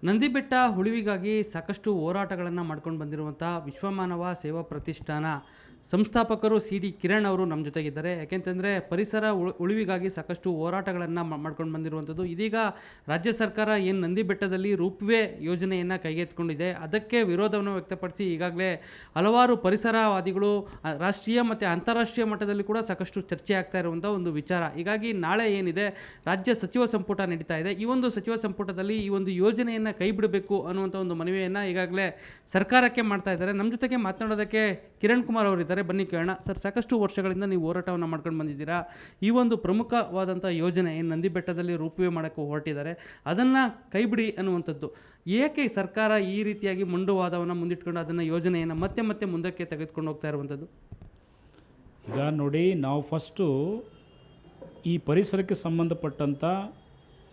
ನಂದಿಬೆಟ್ಟ ಉಳಿವಿಗಾಗಿ ಸಾಕಷ್ಟು ಹೋರಾಟಗಳನ್ನು ಮಾಡ್ಕೊಂಡು ಬಂದಿರುವಂಥ ವಿಶ್ವಮಾನವ ಸೇವಾ ಪ್ರತಿಷ್ಠಾನ ಸಂಸ್ಥಾಪಕರು ಸಿ.ಡಿ. ಕಿರಣ್ ಅವರು ನಮ್ಮ ಜೊತೆಗಿದ್ದಾರೆ. ಯಾಕೆಂತಂದರೆ ಪರಿಸರ ಉಳಿವಿಗಾಗಿ ಸಾಕಷ್ಟು ಹೋರಾಟಗಳನ್ನು ಮಾಡ್ಕೊಂಡು ಬಂದಿರುವಂಥದ್ದು. ಇದೀಗ ರಾಜ್ಯ ಸರ್ಕಾರ ಏನು ನಂದಿಬೆಟ್ಟದಲ್ಲಿ ರೂಪ್ವೇ ಯೋಜನೆಯನ್ನು ಕೈಗೆತ್ತಿಕೊಂಡಿದೆ, ಅದಕ್ಕೆ ವಿರೋಧವನ್ನು ವ್ಯಕ್ತಪಡಿಸಿ ಈಗಾಗಲೇ ಹಲವಾರು ಪರಿಸರವಾದಿಗಳು ರಾಷ್ಟ್ರೀಯ ಮತ್ತು ಅಂತಾರಾಷ್ಟ್ರೀಯ ಮಟ್ಟದಲ್ಲಿ ಕೂಡ ಸಾಕಷ್ಟು ಚರ್ಚೆ ಆಗ್ತಾ ಇರುವಂಥ ಒಂದು ವಿಚಾರ. ಹೀಗಾಗಿ ನಾಳೆ ಏನಿದೆ ರಾಜ್ಯ ಸಚಿವ ಸಂಪುಟ ನಡೀತಾ ಇದೆ. ಈ ಒಂದು ಸಚಿವ ಸಂಪುಟದಲ್ಲಿ ಈ ಒಂದು ಯೋಜನೆಯನ್ನು ಕೈ ಬಿಡಬೇಕು ಅನ್ನುವಂಥ ಒಂದು ಮನವಿಯನ್ನು ಈಗಾಗಲೇ ಸರ್ಕಾರಕ್ಕೆ ಮಾಡ್ತಾ ಇದ್ದಾರೆ. ನಮ್ಮ ಜೊತೆಗೆ ಮಾತನಾಡೋದಕ್ಕೆ ಕಿರಣ್ ಕುಮಾರ್ ಅವರಿದ್ದಾರೆ. ಬನ್ನಿ ಕೇಳೋಣ. ಸರ್, ಸಾಕಷ್ಟು ವರ್ಷಗಳಿಂದ ನೀವು ಹೋರಾಟವನ್ನು ಮಾಡ್ಕೊಂಡು ಬಂದಿದ್ದೀರಾ. ಈ ಒಂದು ಪ್ರಮುಖವಾದಂಥ ಯೋಜನೆ ಏನು ನಂದಿಬೆಟ್ಟದಲ್ಲಿ ರೂಪವೇ ಮಾಡೋಕ್ಕೆ ಹೊರಟಿದ್ದಾರೆ, ಅದನ್ನು ಕೈ ಬಿಡಿ ಅನ್ನುವಂಥದ್ದು ಏಕೆ ಸರ್ಕಾರ ಈ ರೀತಿಯಾಗಿ ಮಂಡುವಾದವನ್ನು ಮುಂದಿಟ್ಕೊಂಡು ಅದನ್ನು ಯೋಜನೆಯನ್ನು ಮತ್ತೆ ಮುಂದಕ್ಕೆ ತೆಗೆದುಕೊಂಡು ಹೋಗ್ತಾ ಇರುವಂಥದ್ದು? ಈಗ ನೋಡಿ, ನಾವು ಫಸ್ಟು ಈ ಪರಿಸರಕ್ಕೆ ಸಂಬಂಧಪಟ್ಟಂಥ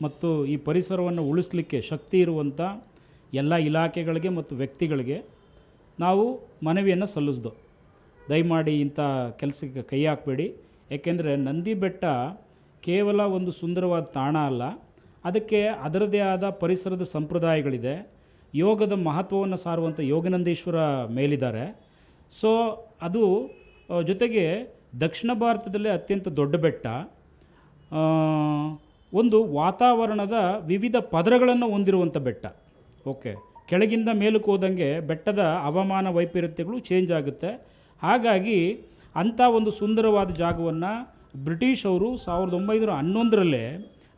ಮತ್ತು ಈ ಪರಿಸರವನ್ನು ಉಳಿಸಲಿಕ್ಕೆ ಶಕ್ತಿ ಇರುವಂಥ ಎಲ್ಲ ಇಲಾಖೆಗಳಿಗೆ ಮತ್ತು ವ್ಯಕ್ತಿಗಳಿಗೆ ನಾವು ಮನವಿಯನ್ನು ಸಲ್ಲಿಸ್ದು. ದಯಮಾಡಿ ಇಂಥ ಕೆಲಸಕ್ಕೆ ಕೈ ಹಾಕಬೇಡಿ. ಏಕೆಂದರೆ ನಂದಿಬೆಟ್ಟ ಕೇವಲ ಒಂದು ಸುಂದರವಾದ ತಾಣ ಅಲ್ಲ, ಅದಕ್ಕೆ ಅದರದೇ ಆದ ಪರಿಸರದ ಸಂಪ್ರದಾಯಗಳಿದೆ. ಯೋಗದ ಮಹತ್ವವನ್ನು ಸಾರುವಂಥ ಯೋಗನಂದೀಶ್ವರ ಮೇಲಿದ್ದಾರೆ. ಸೊ ಅದು ಜೊತೆಗೆ ದಕ್ಷಿಣ ಭಾರತದಲ್ಲೇ ಅತ್ಯಂತ ದೊಡ್ಡ ಬೆಟ್ಟ. ಒಂದು ವಾತಾವರಣದ ವಿವಿಧ ಪದರಗಳನ್ನು ಹೊಂದಿರುವಂಥ ಬೆಟ್ಟ. ಓಕೆ, ಕೆಳಗಿಂದ ಮೇಲಕ್ಕೆ ಹೋದಂಗೆ ಬೆಟ್ಟದ ಹವಾಮಾನ ವೈಪರೀತ್ಯಗಳು ಚೇಂಜ್ ಆಗುತ್ತೆ. ಹಾಗಾಗಿ ಅಂಥ ಒಂದು ಸುಂದರವಾದ ಜಾಗವನ್ನು ಬ್ರಿಟಿಷ್ ಅವರು 1911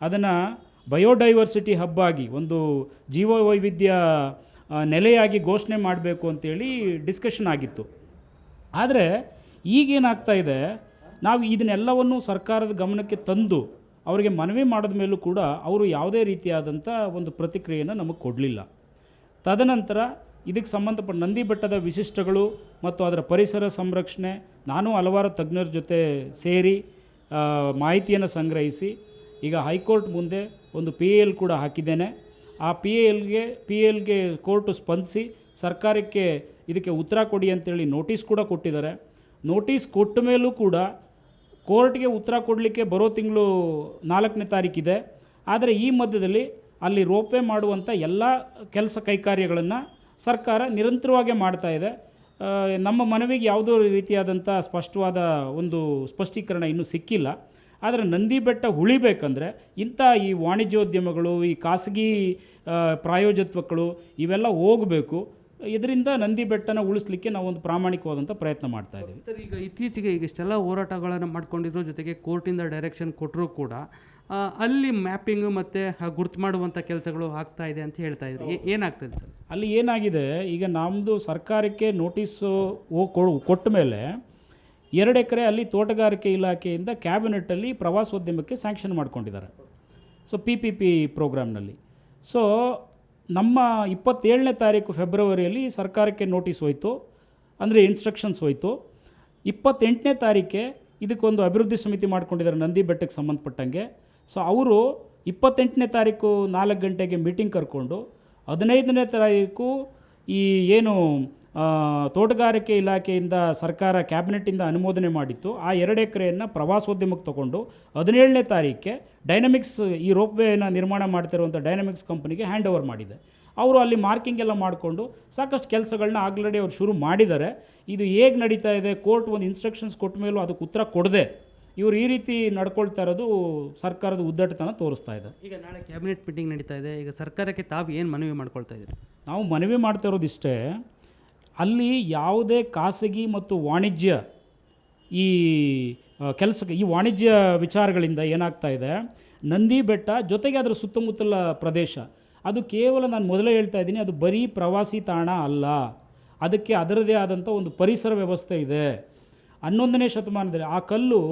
ಅದನ್ನು ಬಯೋಡೈವರ್ಸಿಟಿ ಹಬ್ ಆಗಿ, ಒಂದು ಜೀವವೈವಿಧ್ಯ ನೆಲೆಯಾಗಿ ಘೋಷಣೆ ಮಾಡಬೇಕು ಅಂತೇಳಿ ಡಿಸ್ಕಷನ್ ಆಗಿತ್ತು. ಆದರೆ ಈಗೇನಾಗ್ತಾ ಇದೆ, ನಾವು ಇದನ್ನೆಲ್ಲವನ್ನು ಸರ್ಕಾರದ ಗಮನಕ್ಕೆ ತಂದು ಅವರಿಗೆ ಮನವಿ ಮಾಡಿದ ಮೇಲೂ ಕೂಡ ಅವರು ಯಾವುದೇ ರೀತಿಯಾದಂಥ ಒಂದು ಪ್ರತಿಕ್ರಿಯೆಯನ್ನು ನಮಗೆ ಕೊಡಲಿಲ್ಲ. ತದನಂತರ ಇದಕ್ಕೆ ಸಂಬಂಧಪಟ್ಟ ನಂದಿಬೆಟ್ಟದ ವಿಶಿಷ್ಟಗಳು ಮತ್ತು ಅದರ ಪರಿಸರ ಸಂರಕ್ಷಣೆ ನಾನು ಹಲವಾರು ತಜ್ಞರ ಜೊತೆ ಸೇರಿ ಮಾಹಿತಿಯನ್ನು ಸಂಗ್ರಹಿಸಿ ಈಗ ಹೈಕೋರ್ಟ್ ಮುಂದೆ ಒಂದು PAL ಕೂಡ ಹಾಕಿದ್ದೇನೆ. ಆ PALಗೆ ಕೋರ್ಟು ಸ್ಪಂದಿಸಿ ಸರ್ಕಾರಕ್ಕೆ ಇದಕ್ಕೆ ಉತ್ತರ ಕೊಡಿ ಅಂತೇಳಿ ನೋಟಿಸ್ ಕೂಡ ಕೊಟ್ಟಿದ್ದಾರೆ. ನೋಟಿಸ್ ಕೊಟ್ಟ ಮೇಲೂ ಕೂಡ ಕೋರ್ಟ್ಗೆ ಉತ್ತರ ಕೊಡಲಿಕ್ಕೆ ಬರೋ ತಿಂಗಳು 4ನೇ ತಾರೀಕಿದೆ. ಆದರೆ ಈ ಮಧ್ಯದಲ್ಲಿ ಅಲ್ಲಿ ರೋಪೇ ಮಾಡುವಂಥ ಎಲ್ಲ ಕೆಲಸ ಕೈಕಾರ್ಯಗಳನ್ನು ಸರ್ಕಾರ ನಿರಂತರವಾಗಿ ಮಾಡ್ತಾ ಇದೆ. ನಮ್ಮ ಮನವಿಗೆ ಯಾವುದೋ ರೀತಿಯಾದಂಥ ಸ್ಪಷ್ಟವಾದ ಒಂದು ಸ್ಪಷ್ಟೀಕರಣ ಇನ್ನೂ ಸಿಕ್ಕಿಲ್ಲ. ಆದರೆ ನಂದಿಬೆಟ್ಟ ಉಳಿಬೇಕಂದ್ರೆ ಇಂಥ ಈ ವಾಣಿಜ್ಯೋದ್ಯಮಗಳು, ಈ ಖಾಸಗಿ ಪ್ರಾಯೋಜಕತ್ವಗಳು ಇವೆಲ್ಲ ಹೋಗಬೇಕು. ಇದರಿಂದ ನಂದಿಬೆಟ್ಟನ ಉಳಿಸ್ಲಿಕ್ಕೆ ನಾವು ಒಂದು ಪ್ರಾಮಾಣಿಕವಾದಂಥ ಪ್ರಯತ್ನ ಮಾಡ್ತಾ ಇದ್ದೀವಿ. ಸರ್, ಈಗ ಇತ್ತೀಚೆಗೆ ಇಷ್ಟೆಲ್ಲ ಹೋರಾಟಗಳನ್ನು ಮಾಡ್ಕೊಂಡಿದ್ರು, ಜೊತೆಗೆ ಕೋರ್ಟಿಂದ ಡೈರೆಕ್ಷನ್ ಕೊಟ್ಟರೂ ಕೂಡ ಅಲ್ಲಿ ಮ್ಯಾಪಿಂಗು ಮತ್ತು ಗುರ್ತು ಮಾಡುವಂಥ ಕೆಲಸಗಳು ಆಗ್ತಾ ಇದೆ ಅಂತ ಹೇಳ್ತಾ ಇದ್ರು. ಏನಾಗ್ತದೆ ಸರ್? ಅಲ್ಲಿ ಏನಾಗಿದೆ, ಈಗ ನಮ್ಮದು ಸರ್ಕಾರಕ್ಕೆ ನೋಟಿಸು ಕೊಟ್ಟ ಮೇಲೆ 2 ಎಕರೆ ಅಲ್ಲಿ ತೋಟಗಾರಿಕೆ ಇಲಾಖೆಯಿಂದ ಕ್ಯಾಬಿನೆಟ್ಟಲ್ಲಿ ಪ್ರವಾಸೋದ್ಯಮಕ್ಕೆ ಸ್ಯಾಂಕ್ಷನ್ ಮಾಡ್ಕೊಂಡಿದ್ದಾರೆ. So PPP ಪ್ರೋಗ್ರಾಮ್ನಲ್ಲಿ. ಸೊ ನಮ್ಮ 27ನೇ ತಾರೀಕು ಫೆಬ್ರವರಿಯಲ್ಲಿ ಸರ್ಕಾರಕ್ಕೆ ನೋಟಿಸ್ ಹೋಯಿತು, ಅಂದರೆ ಇನ್ಸ್ಟ್ರಕ್ಷನ್ಸ್ ಹೋಯಿತು. 28ನೇ ತಾರೀಕೆ ಇದಕ್ಕೊಂದು ಅಭಿವೃದ್ಧಿ ಸಮಿತಿ ಮಾಡ್ಕೊಂಡಿದ್ದಾರೆ ನಂದಿಬೆಟ್ಟಕ್ಕೆ ಸಂಬಂಧಪಟ್ಟಂಗೆ. ಸೊ ಅವರು 28ನೇ ತಾರೀಕು 4 ಗಂಟೆಗೆ ಮೀಟಿಂಗ್ ಕರ್ಕೊಂಡು 15ನೇ ತಾರೀಕು ಈ ಏನು ತೋಟಗಾರಿಕೆ ಇಲಾಖೆಯಿಂದ ಸರ್ಕಾರ ಕ್ಯಾಬಿನೆಟ್ಟಿಂದ ಅನುಮೋದನೆ ಮಾಡಿತ್ತು ಆ 2 ಎಕರೆಯನ್ನು ಪ್ರವಾಸೋದ್ಯಮಕ್ಕೆ ತೊಗೊಂಡು 17ನೇ ತಾರೀಕೆ ಡೈನಮಿಕ್ಸ್, ಈ ರೋಪ್ವೇನ ನಿರ್ಮಾಣ ಮಾಡ್ತಿರುವಂಥ ಡೈನಮಿಕ್ಸ್ ಕಂಪನಿಗೆ ಹ್ಯಾಂಡ್ ಓವರ್ ಮಾಡಿದೆ. ಅವರು ಅಲ್ಲಿ ಮಾರ್ಕಿಂಗ್ ಎಲ್ಲ ಮಾಡಿಕೊಂಡು ಸಾಕಷ್ಟು ಕೆಲಸಗಳನ್ನ ಆಲ್ರೆಡಿ ಅವ್ರು ಶುರು ಮಾಡಿದ್ದಾರೆ. ಇದು ಹೇಗೆ ನಡೀತಾ ಇದೆ, ಕೋರ್ಟ್ ಒಂದು ಇನ್ಸ್ಟ್ರಕ್ಷನ್ಸ್ ಕೊಟ್ಟ ಮೇಲೂ ಅದಕ್ಕೆ ಉತ್ತರ ಕೊಡದೆ ಇವರು ಈ ರೀತಿ ನಡ್ಕೊಳ್ತಾ ಇರೋದು ಸರ್ಕಾರದ ಉದ್ದಟತನ ತೋರಿಸ್ತಾ ಇದೆ. ಈಗ ನಾಳೆ ಕ್ಯಾಬಿನೆಟ್ ಮೀಟಿಂಗ್ ನಡೀತಾ ಇದೆ. ಈಗ ಸರ್ಕಾರಕ್ಕೆ ತಾವು ಏನು ಮನವಿ ಮಾಡ್ಕೊಳ್ತಾ ಇದ್ದೀರಿ? ನಾವು ಮನವಿ ಮಾಡ್ತಾ ಇರೋದಿಷ್ಟೇ, ಅಲ್ಲಿ ಯಾವುದೇ ಖಾಸಗಿ ಮತ್ತು ವಾಣಿಜ್ಯ ಈ ಕೆಲಸಕ್ಕೆ, ಈ ವಾಣಿಜ್ಯ ವಿಚಾರಗಳಿಂದ ಏನಾಗ್ತಾ ಇದೆ, ನಂದಿಬೆಟ್ಟ ಜೊತೆಗೆ ಅದರ ಸುತ್ತಮುತ್ತಲ ಪ್ರದೇಶ ಅದು ಕೇವಲ, ನಾನು ಮೊದಲೇ ಹೇಳ್ತಾ ಇದ್ದೀನಿ, ಅದು ಬರೀ ಪ್ರವಾಸಿ ತಾಣ ಅಲ್ಲ, ಅದಕ್ಕೆ ಅದರದೇ ಆದಂಥ ಒಂದು ಪರಿಸರ ವ್ಯವಸ್ಥೆ ಇದೆ. 11ನೇ ಶತಮಾನದಲ್ಲಿ ಆ ಕಲ್ಲು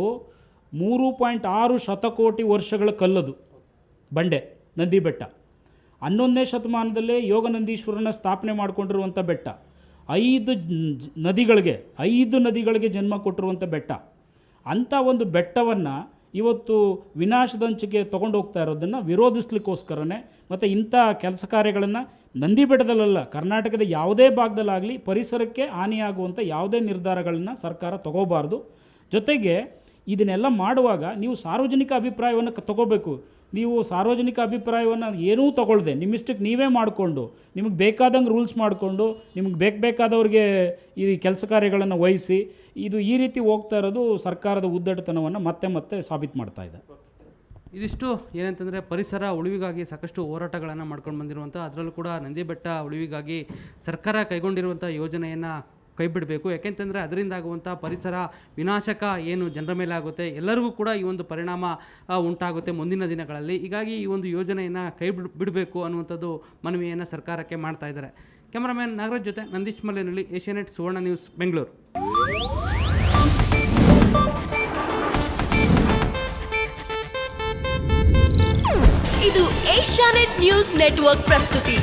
3.6 ಶತಕೋಟಿ ವರ್ಷಗಳ ಕಲ್ಲದು ಬಂಡೆ ನಂದಿಬೆಟ್ಟ. 11ನೇ ಶತಮಾನದಲ್ಲೇ ಯೋಗನಂದೀಶ್ವರನ ಸ್ಥಾಪನೆ ಮಾಡಿಕೊಂಡಿರುವಂಥ ಬೆಟ್ಟ. 5 ನದಿಗಳಿಗೆ ಜನ್ಮ ಕೊಟ್ಟಿರುವಂಥ ಬೆಟ್ಟ. ಅಂಥ ಒಂದು ಬೆಟ್ಟವನ್ನು ಇವತ್ತು ವಿನಾಶದಂಚಿಗೆ ತೊಗೊಂಡು ಹೋಗ್ತಾ ಇರೋದನ್ನು ವಿರೋಧಿಸ್ಲಿಕ್ಕೋಸ್ಕರನೇ ಮತ್ತು ಇಂಥ ಕೆಲಸ ಕಾರ್ಯಗಳನ್ನು ನಂದಿಬೆಟ್ಟದಲ್ಲ, ಕರ್ನಾಟಕದ ಯಾವುದೇ ಭಾಗದಲ್ಲಾಗಲಿ ಪರಿಸರಕ್ಕೆ ಹಾನಿಯಾಗುವಂಥ ಯಾವುದೇ ನಿರ್ಧಾರಗಳನ್ನು ಸರ್ಕಾರ ತಗೋಬಾರ್ದು. ಜೊತೆಗೆ ಇದನ್ನೆಲ್ಲ ಮಾಡುವಾಗ ನೀವು ಸಾರ್ವಜನಿಕ ಅಭಿಪ್ರಾಯವನ್ನು ತಗೋಬೇಕು. ನೀವು ಸಾರ್ವಜನಿಕ ಅಭಿಪ್ರಾಯವನ್ನು ಏನೂ ತಗೊಳ್ಳದೆ ನಿಮ್ಮಿಷ್ಟಕ್ಕೆ ನೀವೇ ಮಾಡಿಕೊಂಡು ನಿಮಗೆ ಬೇಕಾದಂಗೆ ರೂಲ್ಸ್ ಮಾಡಿಕೊಂಡು ನಿಮಗೆ ಬೇಕಾದವ್ರಿಗೆ ಈ ಕೆಲಸ ಕಾರ್ಯಗಳನ್ನು ವಹಿಸಿ ಇದು ಈ ರೀತಿ ಹೋಗ್ತಾ ಇರೋದು ಸರ್ಕಾರದ ಉದ್ದಟತನವನ್ನು ಮತ್ತೆ ಮತ್ತೆ ಸಾಬೀತು ಮಾಡ್ತಾ ಇದೆ. ಇದಿಷ್ಟು ಏನಂತಂದರೆ ಪರಿಸರ ಉಳಿವಿಗಾಗಿ ಸಾಕಷ್ಟು ಹೋರಾಟಗಳನ್ನು ಮಾಡ್ಕೊಂಡು ಬಂದಿರುವಂಥ, ಅದರಲ್ಲೂ ಕೂಡ ನಂದಿ ಬೆಟ್ಟ ಉಳಿವಿಗಾಗಿ ಸರ್ಕಾರ ಕೈಗೊಂಡಿರುವಂಥ ಯೋಜನೆಯನ್ನು ಕೈ ಬಿಡಬೇಕು. ಯಾಕೆಂತಂದರೆ ಅದರಿಂದ ಆಗುವಂಥ ಪರಿಸರ ವಿನಾಶಕ ಏನು ಜನರ ಮೇಲೆ ಆಗುತ್ತೆ, ಎಲ್ಲರಿಗೂ ಕೂಡ ಈ ಒಂದು ಪರಿಣಾಮ ಉಂಟಾಗುತ್ತೆ ಮುಂದಿನ ದಿನಗಳಲ್ಲಿ. ಹೀಗಾಗಿ ಈ ಒಂದು ಯೋಜನೆಯನ್ನು ಕೈ ಬಿಡಬೇಕು ಅನ್ನುವಂಥದ್ದು ಮನವಿಯನ್ನು ಸರ್ಕಾರಕ್ಕೆ ಮಾಡ್ತಾ ಇದ್ದಾರೆ. ಕ್ಯಾಮರಾಮ್ಯಾನ್ ನಾಗರಾಜ್ ಜೊತೆ ನಂದೀಶ್ ಮಲ್ಲೇನಹಳ್ಳಿ, ಏಷ್ಯಾನೆಟ್ ಸುವರ್ಣ ನ್ಯೂಸ್, ಬೆಂಗಳೂರು. ಇದು ಏಷ್ಯಾನೆಟ್ ನ್ಯೂಸ್ ನೆಟ್ವರ್ಕ್ ಪ್ರಸ್ತುತಿ.